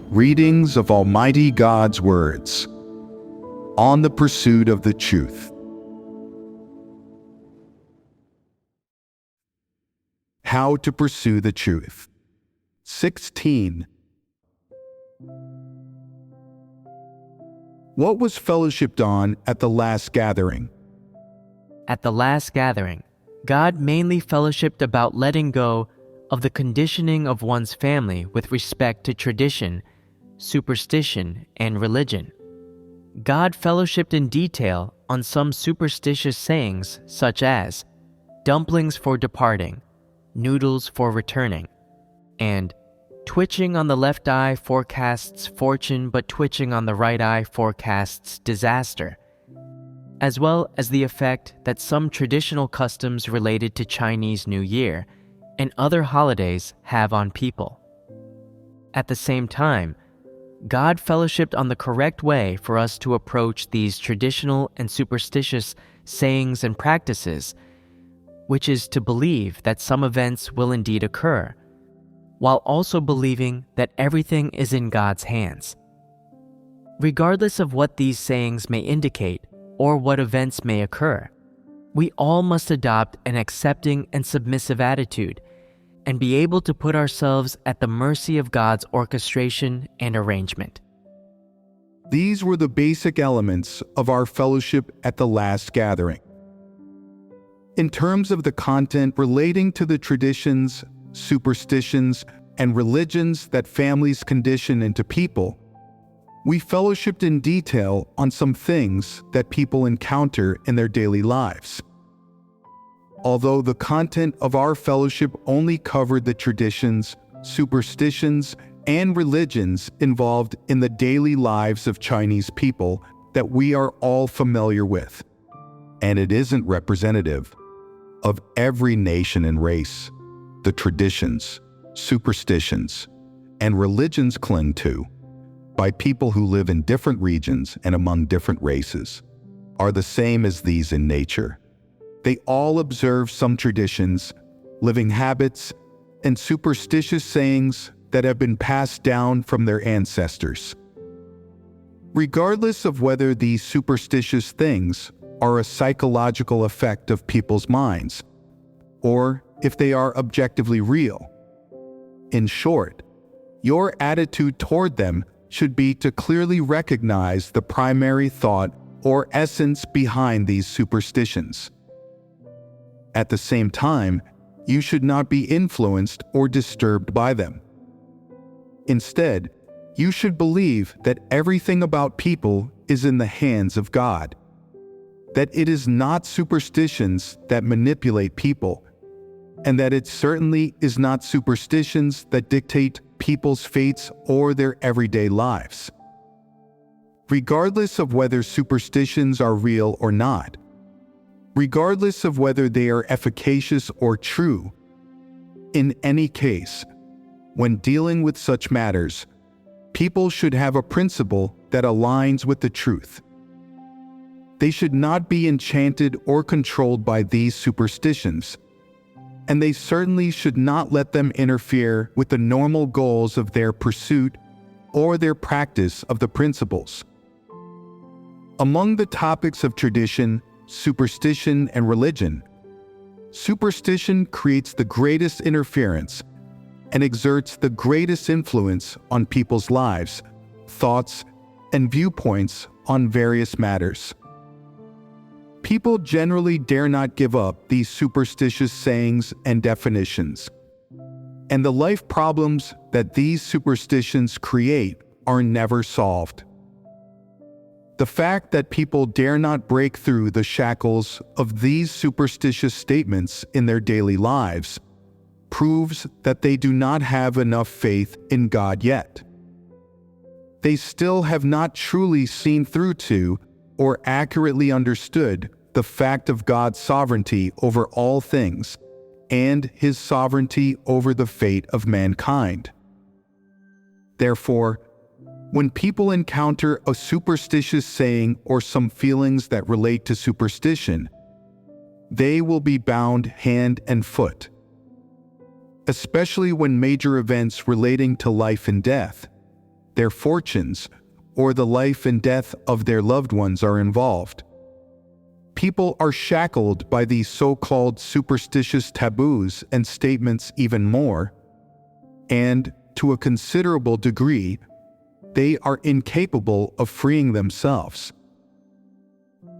Readings of Almighty God's words on the pursuit of the truth. How to pursue the truth. 16. What was fellowshipped on at the last gathering? At the last gathering, God mainly fellowshipped about letting go of the conditioning of one's family with respect to tradition, superstition, and religion. God fellowshipped in detail on some superstitious sayings such as dumplings for departing, noodles for returning, and twitching on the left eye forecasts fortune but twitching on the right eye forecasts disaster, as well as the effect that some traditional customs related to Chinese New Year and other holidays have on people. At the same time, God fellowshipped on the correct way for us to approach these traditional and superstitious sayings and practices, which is to believe that some events will indeed occur, while also believing that everything is in God's hands. Regardless of what these sayings may indicate or what events may occur, we all must adopt an accepting and submissive attitude and be able to put ourselves at the mercy of God's orchestration and arrangement. These were the basic elements of our fellowship at the last gathering. In terms of the content relating to the traditions, superstitions, and religions that families condition into people, we fellowshipped in detail on some things that people encounter in their daily lives. Although the content of our fellowship only covered the traditions, superstitions, and religions involved in the daily lives of Chinese people that we are all familiar with, and it isn't representative of every nation and race, the traditions, superstitions, and religions cling to by people who live in different regions and among different races are the same as these in nature. They all observe some traditions, living habits, and superstitious sayings that have been passed down from their ancestors. Regardless of whether these superstitious things are a psychological effect of people's minds, or if they are objectively real. In short, your attitude toward them should be to clearly recognize the primary thought or essence behind these superstitions. At the same time, you should not be influenced or disturbed by them. Instead, you should believe that everything about people is in the hands of God, that it is not superstitions that manipulate people, and that it certainly is not superstitions that dictate people's fates or their everyday lives. Regardless of whether superstitions are real or not, regardless of whether they are efficacious or true, in any case, when dealing with such matters, people should have a principle that aligns with the truth. They should not be enchanted or controlled by these superstitions, and they certainly should not let them interfere with the normal goals of their pursuit or their practice of the principles. Among the topics of tradition, superstition, and religion, superstition creates the greatest interference and exerts the greatest influence on people's lives, thoughts, and viewpoints on various matters. People generally dare not give up these superstitious sayings and definitions, and the life problems that these superstitions create are never solved. The fact that people dare not break through the shackles of these superstitious statements in their daily lives proves that they do not have enough faith in God yet. They still have not truly seen through to or accurately understood the fact of God's sovereignty over all things and His sovereignty over the fate of mankind. Therefore, when people encounter a superstitious saying or some feelings that relate to superstition, they will be bound hand and foot. Especially when major events relating to life and death, their fortunes, or the life and death of their loved ones are involved. People are shackled by these so-called superstitious taboos and statements even more, and, to a considerable degree, they are incapable of freeing themselves.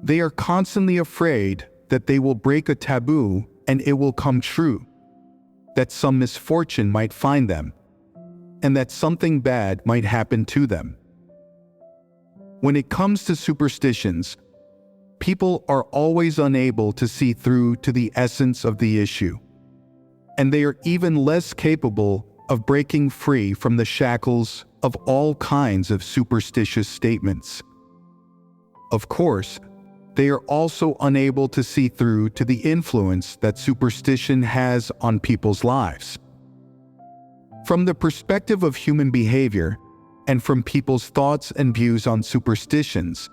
They are constantly afraid that they will break a taboo and it will come true, that some misfortune might find them, and that something bad might happen to them. When it comes to superstitions, people are always unable to see through to the essence of the issue, and they are even less capable of breaking free from the shackles of all kinds of superstitious statements. Of course, they are also unable to see through to the influence that superstition has on people's lives. From the perspective of human behavior, and from people's thoughts and views on superstitions,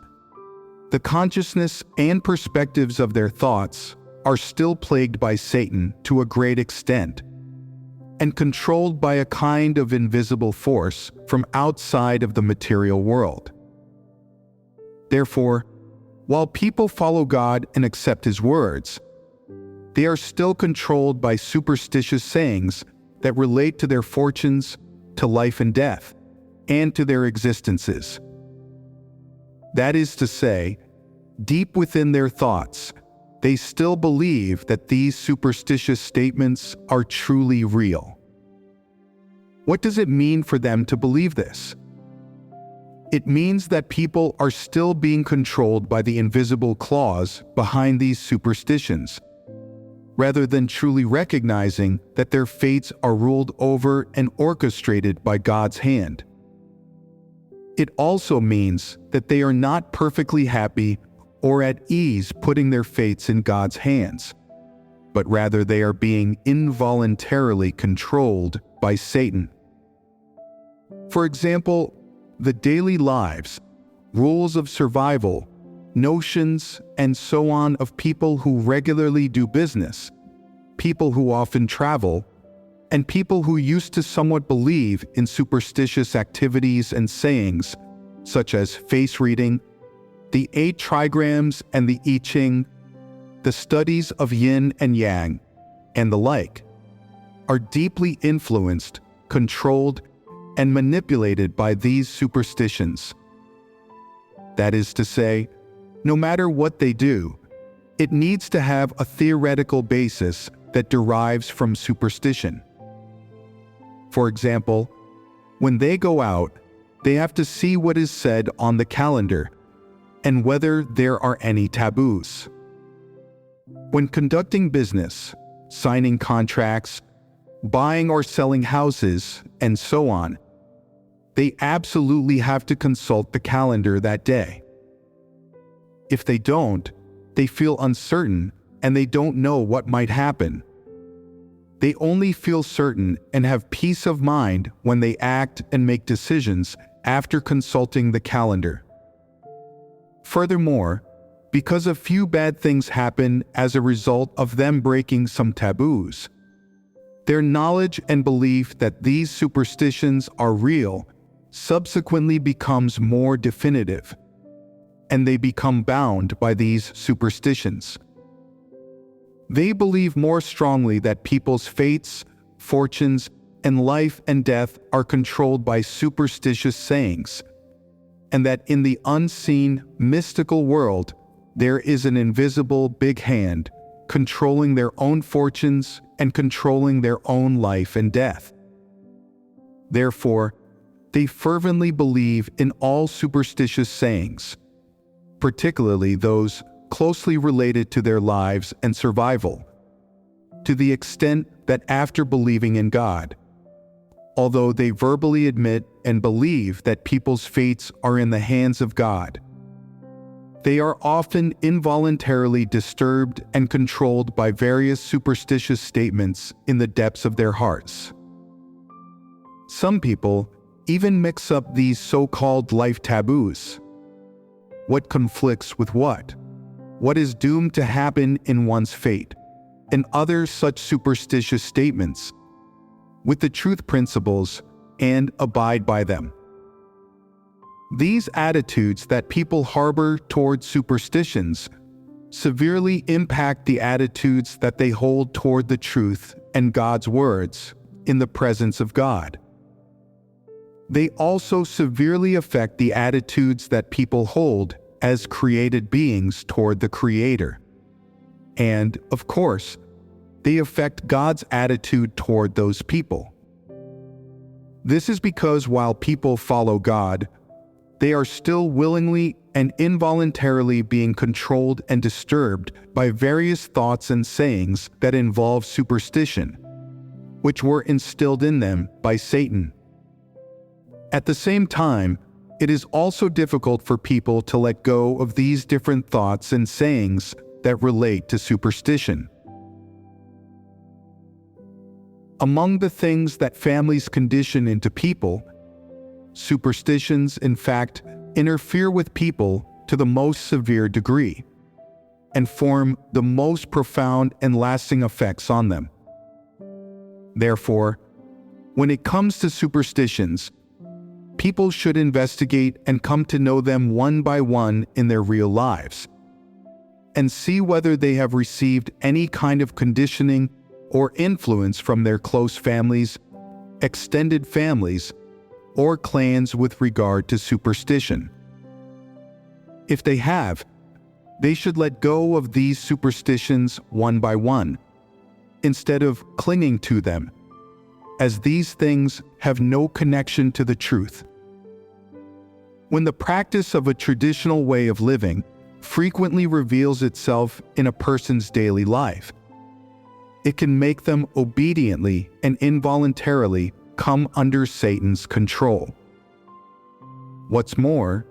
the consciousness and perspectives of their thoughts are still plagued by Satan to a great extent, and controlled by a kind of invisible force from outside of the material world. Therefore, while people follow God and accept His words, they are still controlled by superstitious sayings that relate to their fortunes, to life and death, and to their existences. That is to say, deep within their thoughts, they still believe that these superstitious statements are truly real. What does it mean for them to believe this? It means that people are still being controlled by the invisible claws behind these superstitions, rather than truly recognizing that their fates are ruled over and orchestrated by God's hand. It also means that they are not perfectly happy or at ease putting their fates in God's hands, but rather they are being involuntarily controlled by Satan. For example, the daily lives, rules of survival, notions, and so on of people who regularly do business, people who often travel, and people who used to somewhat believe in superstitious activities and sayings, such as face reading, the 8 trigrams and the I Ching, the studies of yin and yang, and the like, are deeply influenced, controlled, and manipulated by these superstitions. That is to say, no matter what they do, it needs to have a theoretical basis that derives from superstition. For example, when they go out, they have to see what is said on the calendar and whether there are any taboos. When conducting business, signing contracts, buying or selling houses, and so on, they absolutely have to consult the calendar that day. If they don't, they feel uncertain and they don't know what might happen. They only feel certain and have peace of mind when they act and make decisions after consulting the calendar. Furthermore, because a few bad things happen as a result of them breaking some taboos, their knowledge and belief that these superstitions are real subsequently becomes more definitive, and they become bound by these superstitions. They believe more strongly that people's fates, fortunes, and life and death are controlled by superstitious sayings, and that in the unseen, mystical world, there is an invisible big hand controlling their own fortunes and controlling their own life and death. Therefore, they fervently believe in all superstitious sayings, particularly those closely related to their lives and survival, to the extent that after believing in God, although they verbally admit and believe that people's fates are in the hands of God, they are often involuntarily disturbed and controlled by various superstitious statements in the depths of their hearts. Some people even mix up these so-called life taboos. What conflicts with what? What is doomed to happen in one's fate, and other such superstitious statements, with the truth principles, and abide by them. These attitudes that people harbor toward superstitions severely impact the attitudes that they hold toward the truth and God's words in the presence of God. They also severely affect the attitudes that people hold as created beings toward the Creator. And, of course, they affect God's attitude toward those people. This is because while people follow God, they are still willingly and involuntarily being controlled and disturbed by various thoughts and sayings that involve superstition, which were instilled in them by Satan. At the same time, it is also difficult for people to let go of these different thoughts and sayings that relate to superstition. Among the things that families condition into people, superstitions, in fact, interfere with people to the most severe degree and form the most profound and lasting effects on them. Therefore, when it comes to superstitions, people should investigate and come to know them one by one in their real lives, and see whether they have received any kind of conditioning or influence from their close families, extended families, or clans with regard to superstition. If they have, they should let go of these superstitions one by one, instead of clinging to them, as these things have no connection to the truth. When the practice of a traditional way of living frequently reveals itself in a person's daily life, it can make them obediently and involuntarily come under Satan's control. What's more,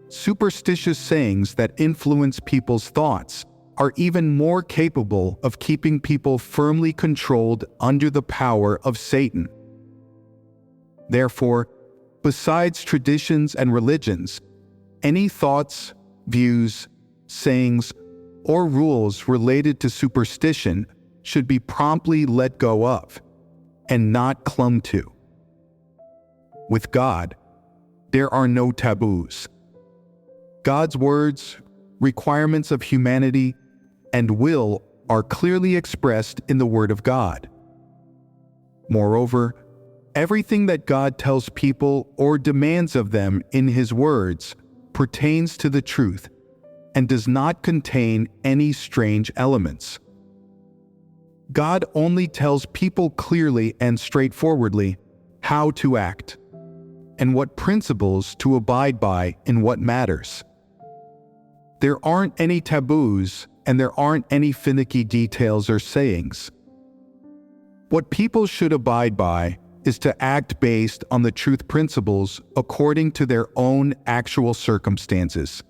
superstitious sayings that influence people's thoughts are even more capable of keeping people firmly controlled under the power of Satan. Therefore, besides traditions and religions, any thoughts, views, sayings, or rules related to superstition should be promptly let go of and not clung to. With God, there are no taboos. God's words, requirements of humanity, and will are clearly expressed in the Word of God. Moreover, everything that God tells people or demands of them in His words pertains to the truth and does not contain any strange elements. God only tells people clearly and straightforwardly how to act and what principles to abide by in what matters. There aren't any taboos and there aren't any finicky details or sayings. What people should abide by is to act based on the truth principles according to their own actual circumstances.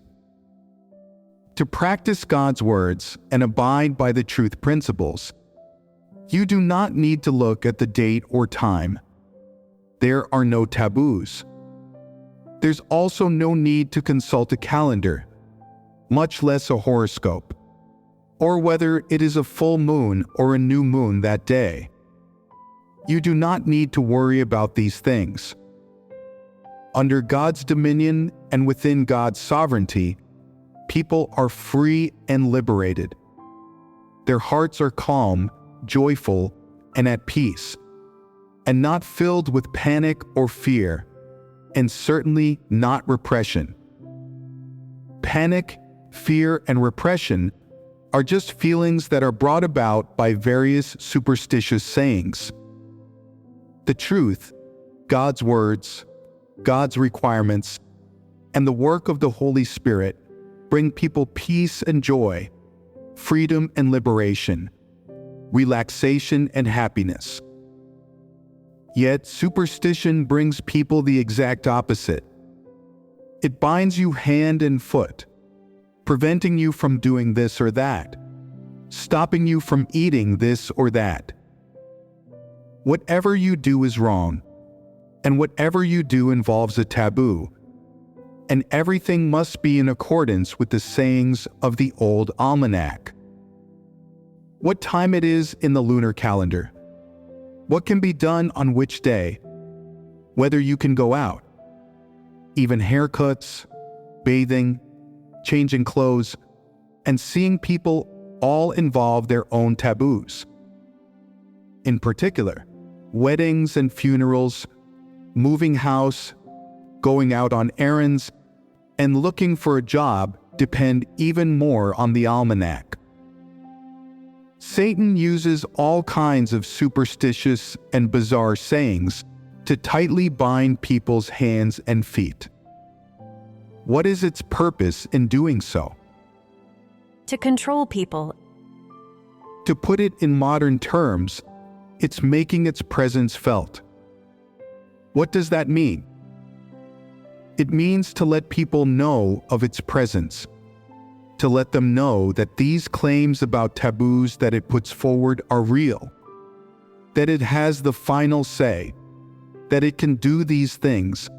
To practice God's words and abide by the truth principles, you do not need to look at the date or time. There are no taboos. There's also no need to consult a calendar, much less a horoscope, or whether it is a full moon or a new moon that day. You do not need to worry about these things. Under God's dominion and within God's sovereignty, people are free and liberated. Their hearts are calm, joyful, and at peace, and not filled with panic or fear, and certainly not repression. Panic, fear, and repression are just feelings that are brought about by various superstitious sayings. The truth, God's words, God's requirements, and the work of the Holy Spirit bring people peace and joy, freedom and liberation, relaxation and happiness. Yet superstition brings people the exact opposite. It binds you hand and foot, preventing you from doing this or that, stopping you from eating this or that. Whatever you do is wrong, and whatever you do involves a taboo, and everything must be in accordance with the sayings of the old almanac. What time it is in the lunar calendar, what can be done on which day, whether you can go out, even haircuts, bathing, changing clothes, and seeing people all involve their own taboos. In particular, weddings and funerals, moving house, going out on errands, and looking for a job depend even more on the almanac. Satan uses all kinds of superstitious and bizarre sayings to tightly bind people's hands and feet. What is its purpose in doing so? To control people. To put it in modern terms, it's making its presence felt. What does that mean? It means to let people know of its presence, to let them know that these claims about taboos that it puts forward are real, that it has the final say, that it can do these things,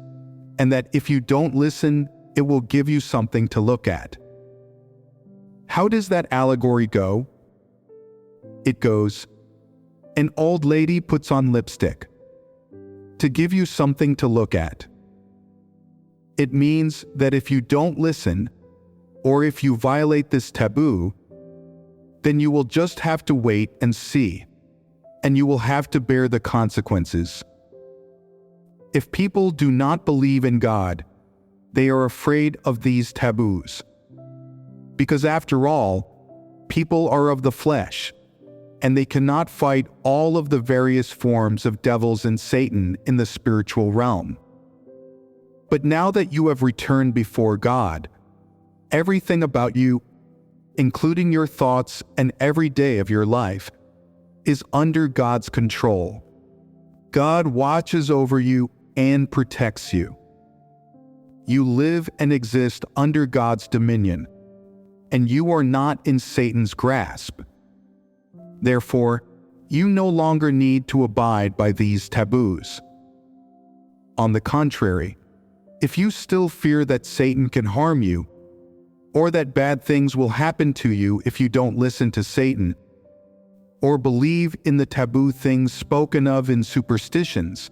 and that if you don't listen, it will give you something to look at. How does that allegory go? It goes, an old lady puts on lipstick to give you something to look at. It means that if you don't listen, or if you violate this taboo, then you will just have to wait and see, and you will have to bear the consequences. If people do not believe in God, they are afraid of these taboos. Because after all, people are of the flesh, and they cannot fight all of the various forms of devils and Satan in the spiritual realm. But now that you have returned before God, everything about you, including your thoughts and every day of your life, is under God's control. God watches over you and protects you. You live and exist under God's dominion, and you are not in Satan's grasp. Therefore, you no longer need to abide by these taboos. On the contrary, if you still fear that Satan can harm you, or that bad things will happen to you if you don't listen to Satan, or believe in the taboo things spoken of in superstitions,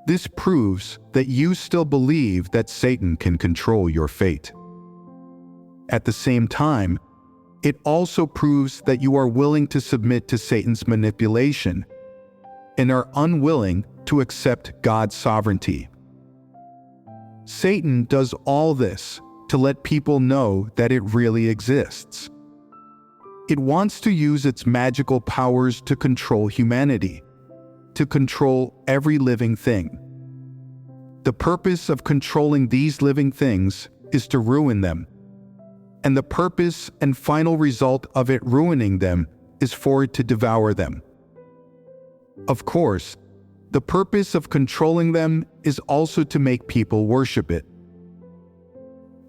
this proves that you still believe that Satan can control your fate. At the same time, it also proves that you are willing to submit to Satan's manipulation and are unwilling to accept God's sovereignty. Satan does all this to let people know that it really exists. It wants to use its magical powers to control humanity, to control every living thing. The purpose of controlling these living things is to ruin them, and the purpose and final result of it ruining them is for it to devour them. Of course, the purpose of controlling them is also to make people worship it.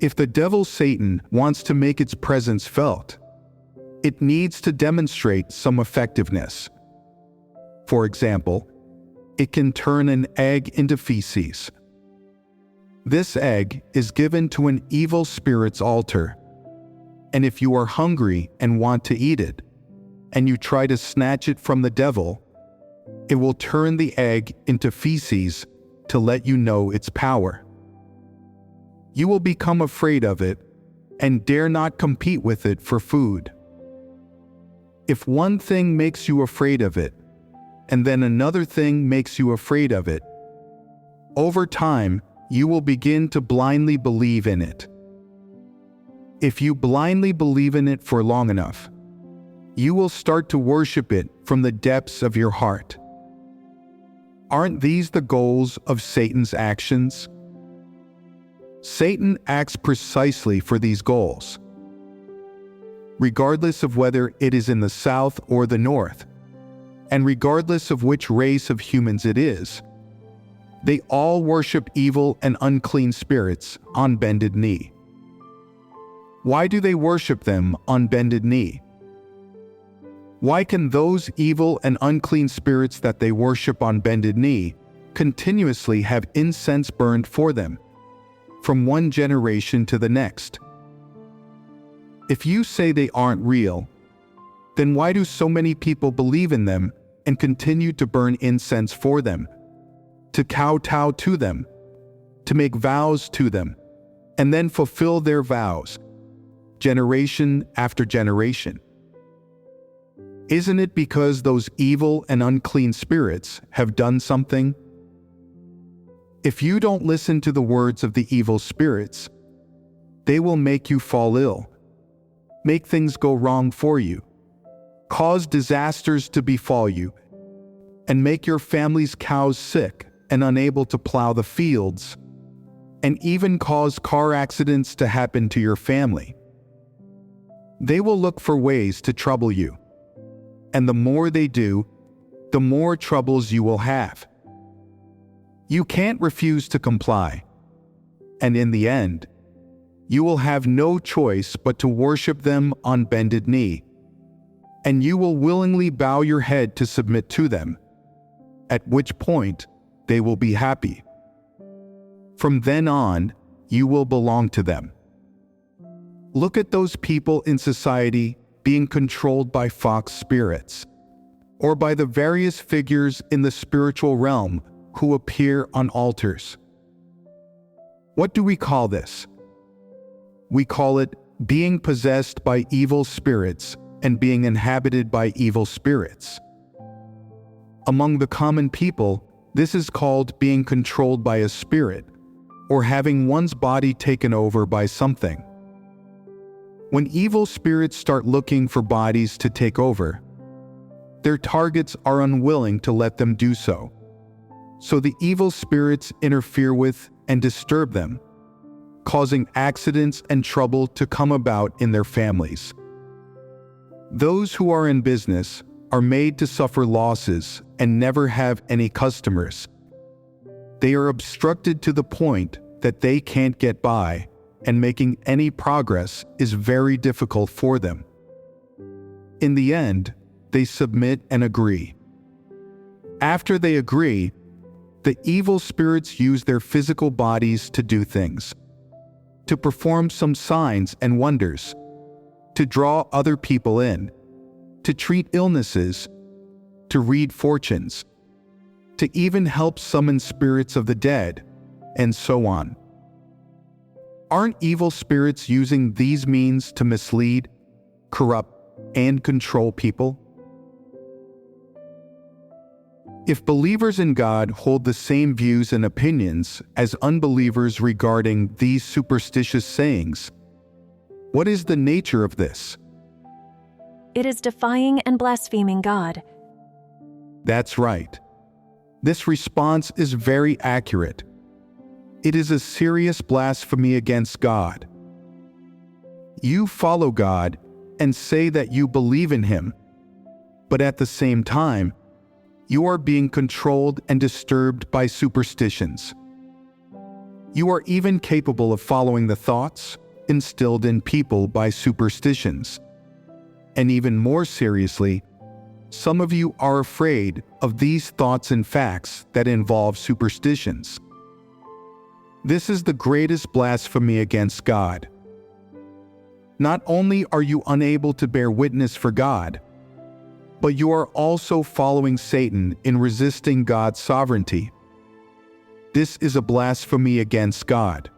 If the devil Satan wants to make its presence felt, it needs to demonstrate some effectiveness. For example, it can turn an egg into feces. This egg is given to an evil spirit's altar, and if you are hungry and want to eat it, and you try to snatch it from the devil, it will turn the egg into feces to let you know its power. You will become afraid of it and dare not compete with it for food. If one thing makes you afraid of it, and then another thing makes you afraid of it, over time you will begin to blindly believe in it. If you blindly believe in it for long enough, you will start to worship it from the depths of your heart. Aren't these the goals of Satan's actions? Satan acts precisely for these goals. Regardless of whether it is in the south or the north, and regardless of which race of humans it is, they all worship evil and unclean spirits on bended knee. Why do they worship them on bended knee? Why can those evil and unclean spirits that they worship on bended knee continuously have incense burned for them, from one generation to the next? If you say they aren't real, then why do so many people believe in them and continue to burn incense for them, to kowtow to them, to make vows to them, and then fulfill their vows, generation after generation. Isn't it because those evil and unclean spirits have done something? If you don't listen to the words of the evil spirits, they will make you fall ill, make things go wrong for you, cause disasters to befall you, and make your family's cows sick and unable to plow the fields, and even cause car accidents to happen to your family. They will look for ways to trouble you, and the more they do, the more troubles you will have. You can't refuse to comply, and in the end, you will have no choice but to worship them on bended knee, and you will willingly bow your head to submit to them, at which point they will be happy. From then on, you will belong to them. Look at those people in society being controlled by fox spirits, or by the various figures in the spiritual realm who appear on altars. What do we call this? We call it being possessed by evil spirits and being inhabited by evil spirits. Among the common people, this is called being controlled by a spirit, or having one's body taken over by something. When evil spirits start looking for bodies to take over, their targets are unwilling to let them do so. So the evil spirits interfere with and disturb them, causing accidents and trouble to come about in their families. Those who are in business are made to suffer losses and never have any customers. They are obstructed to the point that they can't get by, and making any progress is very difficult for them. In the end, they submit and agree. After they agree, the evil spirits use their physical bodies to do things, to perform some signs and wonders, to draw other people in, to treat illnesses, to read fortunes, to even help summon spirits of the dead, and so on. Aren't evil spirits using these means to mislead, corrupt, and control people? If believers in God hold the same views and opinions as unbelievers regarding these superstitious sayings, what is the nature of this? It is defying and blaspheming God. That's right. This response is very accurate. It is a serious blasphemy against God. You follow God and say that you believe in Him, but at the same time, you are being controlled and disturbed by superstitions. You are even capable of following the thoughts instilled in people by superstitions. And even more seriously, some of you are afraid of these thoughts and facts that involve superstitions. This is the greatest blasphemy against God. Not only are you unable to bear witness for God, but you are also following Satan in resisting God's sovereignty. This is a blasphemy against God.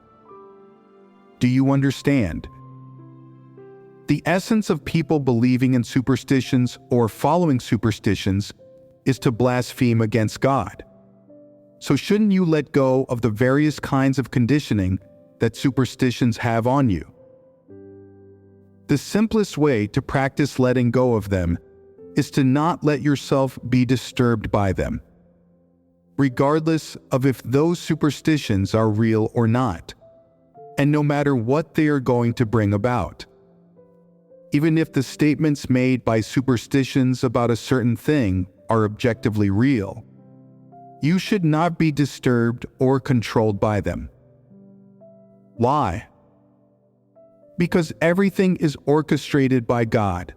Do you understand? The essence of people believing in superstitions or following superstitions is to blaspheme against God. So shouldn't you let go of the various kinds of conditioning that superstitions have on you? The simplest way to practice letting go of them is to not let yourself be disturbed by them, regardless of if those superstitions are real or not, and no matter what they are going to bring about. Even if the statements made by superstitions about a certain thing are objectively real, you should not be disturbed or controlled by them. Why? Because everything is orchestrated by God.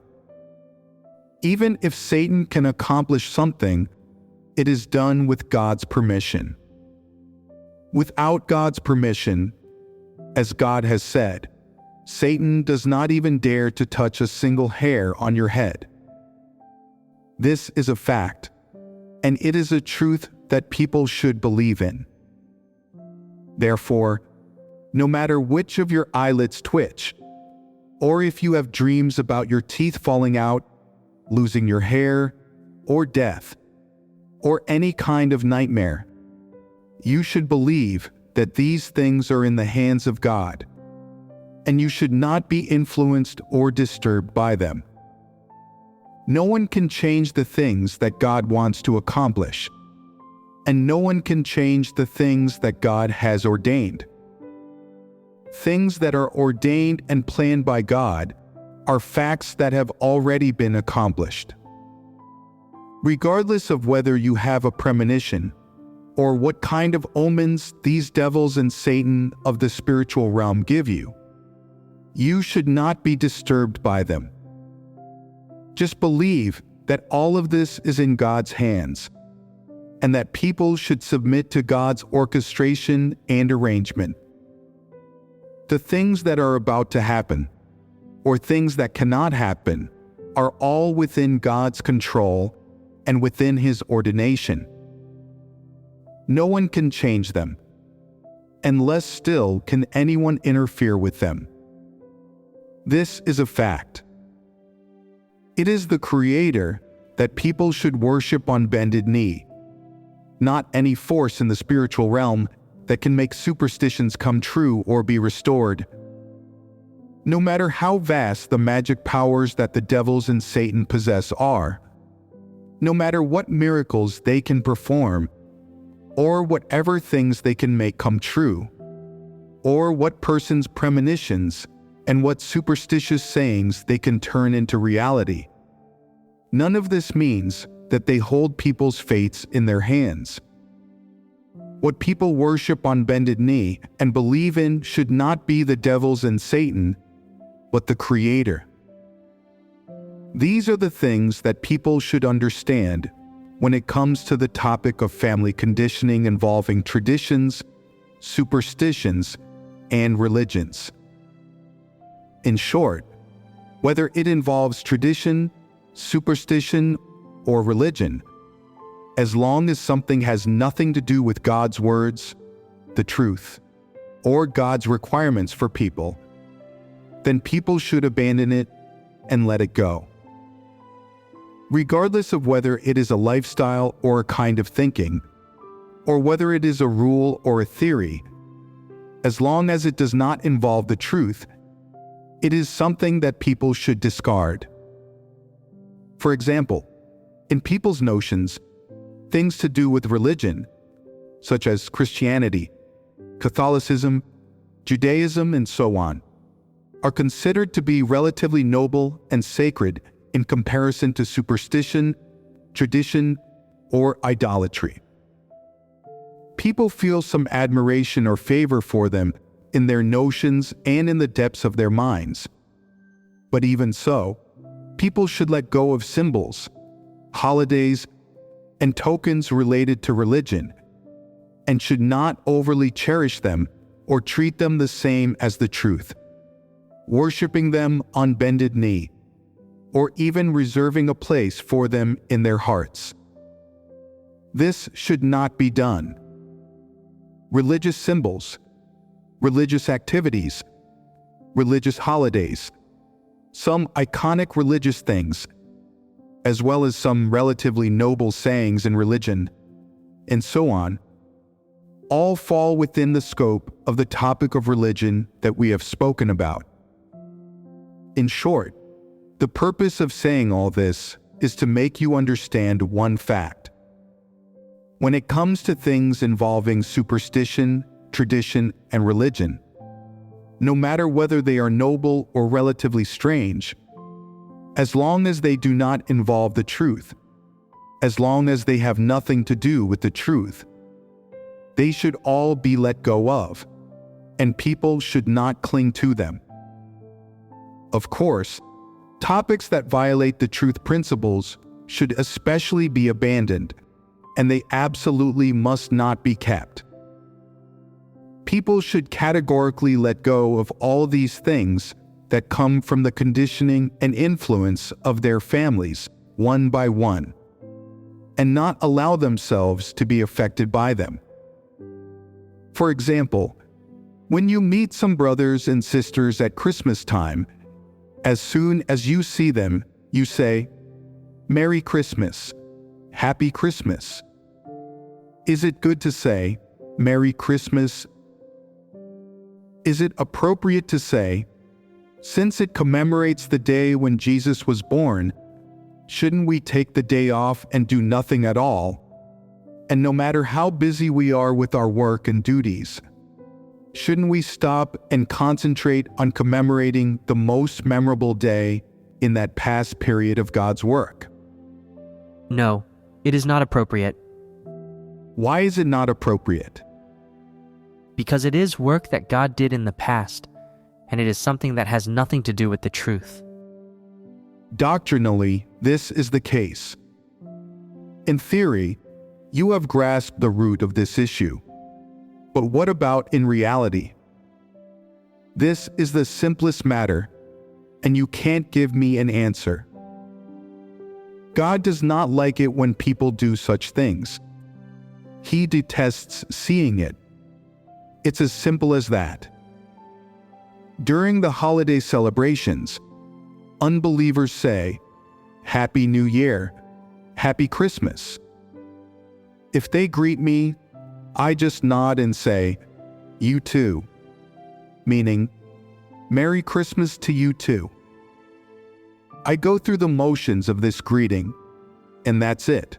Even if Satan can accomplish something, it is done with God's permission. Without God's permission, as God has said, Satan does not even dare to touch a single hair on your head. This is a fact, and it is a truth that people should believe in. Therefore, no matter which of your eyelids twitch, or if you have dreams about your teeth falling out, losing your hair, or death, or any kind of nightmare, you should believe that these things are in the hands of God, and you should not be influenced or disturbed by them. No one can change the things that God wants to accomplish, and no one can change the things that God has ordained. Things that are ordained and planned by God are facts that have already been accomplished. Regardless of whether you have a premonition or what kind of omens these devils and Satan of the spiritual realm give you, you should not be disturbed by them. Just believe that all of this is in God's hands, and that people should submit to God's orchestration and arrangement. The things that are about to happen, or things that cannot happen, are all within God's control and within His ordination. No one can change them, and less still can anyone interfere with them. This is a fact. It is the Creator that people should worship on bended knee, not any force in the spiritual realm that can make superstitions come true or be restored. No matter how vast the magic powers that the devils and Satan possess are, no matter what miracles they can perform, or whatever things they can make come true, or what person's premonitions and what superstitious sayings they can turn into reality, none of this means that they hold people's fates in their hands. What people worship on bended knee and believe in should not be the devils and Satan, but the Creator. These are the things that people should understand when it comes to the topic of family conditioning involving traditions, superstitions, and religions. In short, whether it involves tradition, superstition, or religion, as long as something has nothing to do with God's words, the truth, or God's requirements for people, then people should abandon it and let it go. Regardless of whether it is a lifestyle or a kind of thinking, or whether it is a rule or a theory, as long as it does not involve the truth, it is something that people should discard. For example, in people's notions, things to do with religion, such as Christianity, Catholicism, Judaism, and so on, are considered to be relatively noble and sacred in comparison to superstition, tradition, or idolatry. People feel some admiration or favor for them in their notions and in the depths of their minds. But even so, people should let go of symbols, holidays, and tokens related to religion, and should not overly cherish them or treat them the same as the truth, worshiping them on bended knee, or even reserving a place for them in their hearts. This should not be done. Religious symbols, religious activities, religious holidays, some iconic religious things, as well as some relatively noble sayings in religion, and so on, all fall within the scope of the topic of religion that we have spoken about. In short, the purpose of saying all this is to make you understand one fact. When it comes to things involving superstition, tradition, and religion, no matter whether they are noble or relatively strange, as long as they do not involve the truth, as long as they have nothing to do with the truth, they should all be let go of, and people should not cling to them. Of course, topics that violate the truth principles should especially be abandoned, and they absolutely must not be kept. People should categorically let go of all these things that come from the conditioning and influence of their families, one by one, and not allow themselves to be affected by them. For example, when you meet some brothers and sisters at Christmas time, as soon as you see them, you say, "Merry Christmas, Happy Christmas." Is it good to say, "Merry Christmas"? Is it appropriate to say, "Since it commemorates the day when Jesus was born, shouldn't we take the day off and do nothing at all?" And no matter how busy we are with our work and duties, shouldn't we stop and concentrate on commemorating the most memorable day in that past period of God's work? No, it is not appropriate. Why is it not appropriate? Because it is work that God did in the past, and it is something that has nothing to do with the truth. Doctrinally, this is the case. In theory, you have grasped the root of this issue. But what about in reality? This is the simplest matter, and you can't give me an answer. God does not like it when people do such things. He detests seeing it. It's as simple as that. During the holiday celebrations, unbelievers say, "Happy New Year, Happy Christmas." If they greet me, I just nod and say, "You too," meaning, "Merry Christmas to you too." I go through the motions of this greeting, and that's it.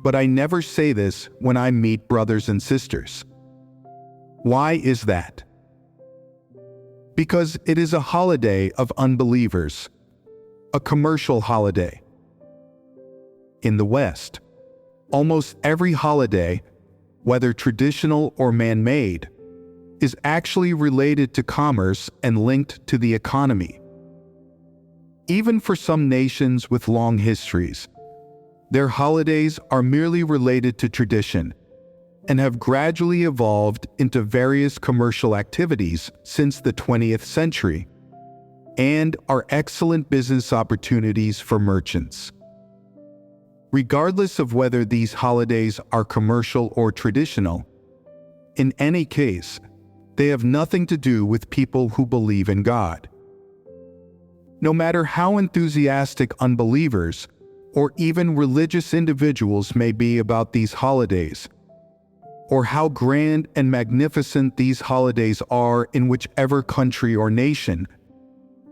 But I never say this when I meet brothers and sisters. Why is that? Because it is a holiday of unbelievers, a commercial holiday. In the West, almost every holiday, whether traditional or man-made, is actually related to commerce and linked to the economy. Even for some nations with long histories, their holidays are merely related to tradition and have gradually evolved into various commercial activities since the 20th century, and are excellent business opportunities for merchants. Regardless of whether these holidays are commercial or traditional, in any case, they have nothing to do with people who believe in God. No matter how enthusiastic unbelievers or even religious individuals may be about these holidays, or how grand and magnificent these holidays are in whichever country or nation,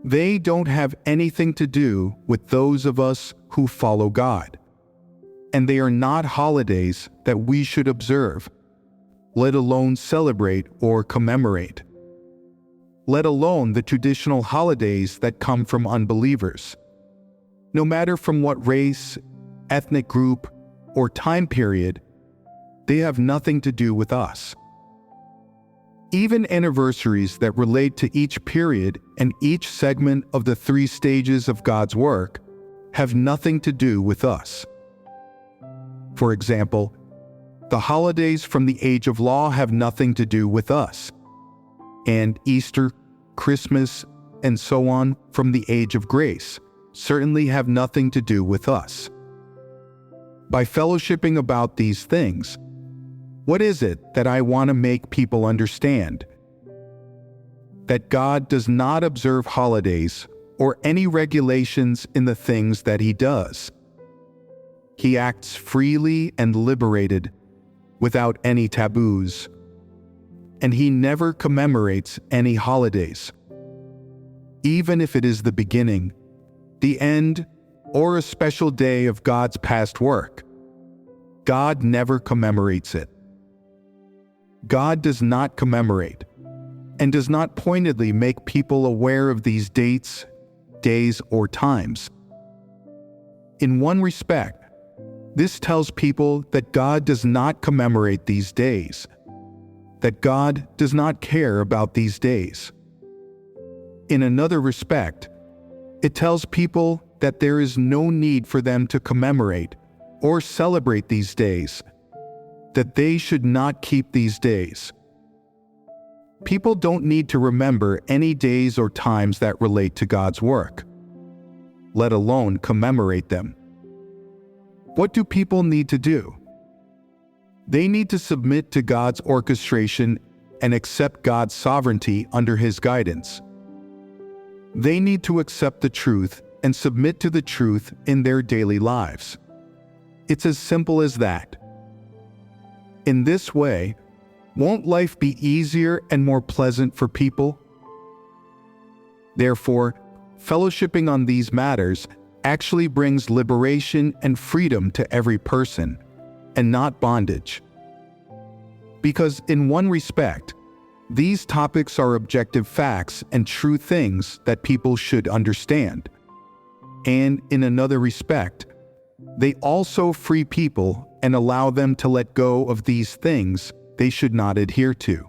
they don't have anything to do with those of us who follow God. And they are not holidays that we should observe, let alone celebrate or commemorate, let alone the traditional holidays that come from unbelievers. No matter from what race, ethnic group, or time period, they have nothing to do with us. Even anniversaries that relate to each period and each segment of the 3 stages of God's work have nothing to do with us. For example, the holidays from the Age of Law have nothing to do with us, and Easter, Christmas, and so on from the Age of Grace certainly have nothing to do with us. By fellowshipping about these things, what is it that I want to make people understand? That God does not observe holidays or any regulations in the things that He does. He acts freely and liberated, without any taboos. And He never commemorates any holidays. Even if it is the beginning, the end, or a special day of God's past work, God never commemorates it. God does not commemorate, and does not pointedly make people aware of these dates, days, or times. In one respect, this tells people that God does not commemorate these days, that God does not care about these days. In another respect, it tells people that there is no need for them to commemorate or celebrate these days, that they should not keep these days. People don't need to remember any days or times that relate to God's work, let alone commemorate them. What do people need to do? They need to submit to God's orchestration and accept God's sovereignty under His guidance. They need to accept the truth and submit to the truth in their daily lives. It's as simple as that. In this way, won't life be easier and more pleasant for people? Therefore, fellowshipping on these matters actually brings liberation and freedom to every person, and not bondage. Because in one respect, these topics are objective facts and true things that people should understand. And in another respect, they also free people and allow them to let go of these things they should not adhere to.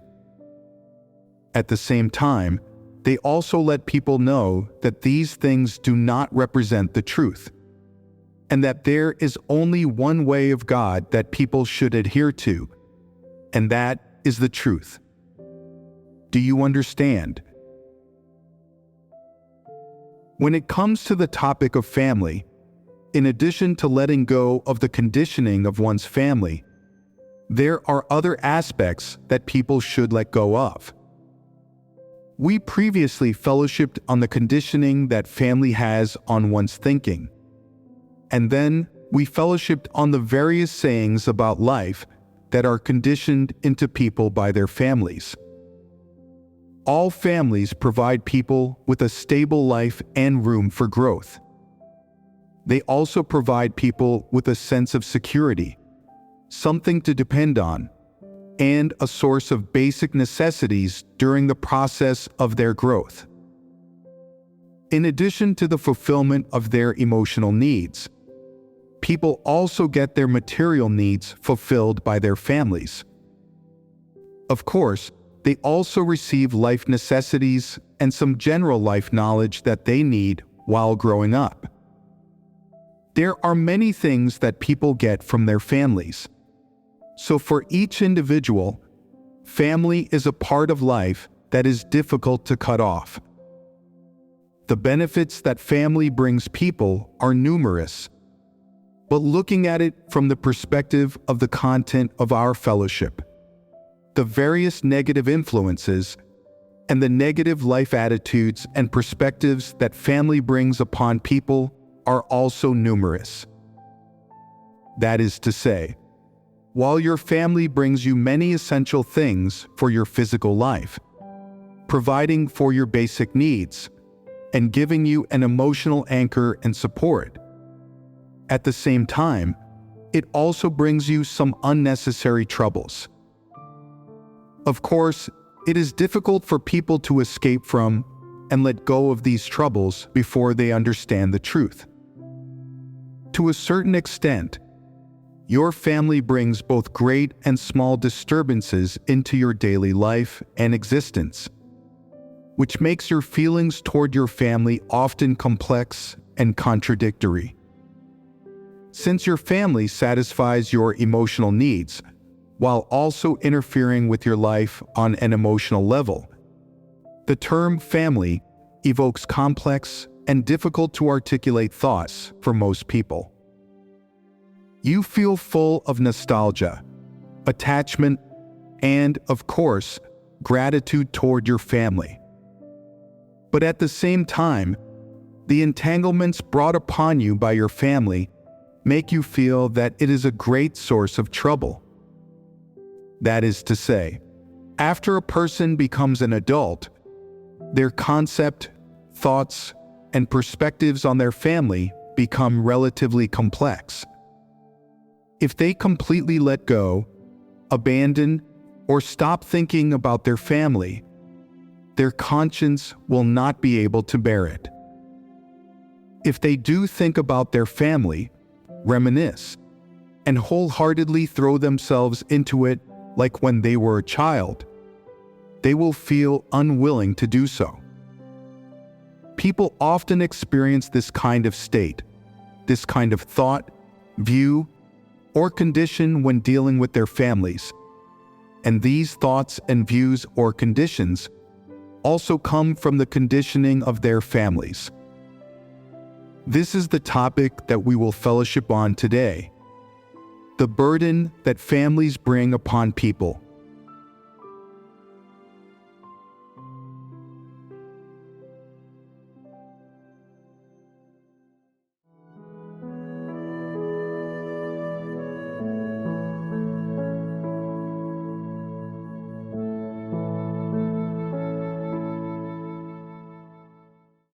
At the same time, they also let people know that these things do not represent the truth, and that there is only one way of God that people should adhere to, and that is the truth. Do you understand? When it comes to the topic of family, in addition to letting go of the conditioning of one's family, there are other aspects that people should let go of. We previously fellowshipped on the conditioning that family has on one's thinking, and then we fellowshipped on the various sayings about life that are conditioned into people by their families. All families provide people with a stable life and room for growth. They also provide people with a sense of security, something to depend on, and a source of basic necessities during the process of their growth. In addition to the fulfillment of their emotional needs, people also get their material needs fulfilled by their families. Of course, they also receive life necessities and some general life knowledge that they need while growing up. There are many things that people get from their families. So for each individual, family is a part of life that is difficult to cut off. The benefits that family brings people are numerous, but looking at it from the perspective of the content of our fellowship, the various negative influences and the negative life attitudes and perspectives that family brings upon people are also numerous. That is to say, while your family brings you many essential things for your physical life, providing for your basic needs, and giving you an emotional anchor and support, at the same time, it also brings you some unnecessary troubles. Of course, it is difficult for people to escape from and let go of these troubles before they understand the truth. To a certain extent, your family brings both great and small disturbances into your daily life and existence, which makes your feelings toward your family often complex and contradictory. Since your family satisfies your emotional needs, while also interfering with your life on an emotional level, the term family evokes complex and difficult to articulate thoughts for most people. You feel full of nostalgia, attachment, and, of course, gratitude toward your family. But at the same time, the entanglements brought upon you by your family make you feel that it is a great source of trouble. That is to say, after a person becomes an adult, their concept, thoughts, and perspectives on their family become relatively complex. If they completely let go, abandon, or stop thinking about their family, their conscience will not be able to bear it. If they do think about their family, reminisce, and wholeheartedly throw themselves into it like when they were a child, they will feel unwilling to do so. People often experience this kind of state, this kind of thought, view, or condition when dealing with their families, and these thoughts and views or conditions also come from the conditioning of their families. This is the topic that we will fellowship on today. the burden that families bring upon people.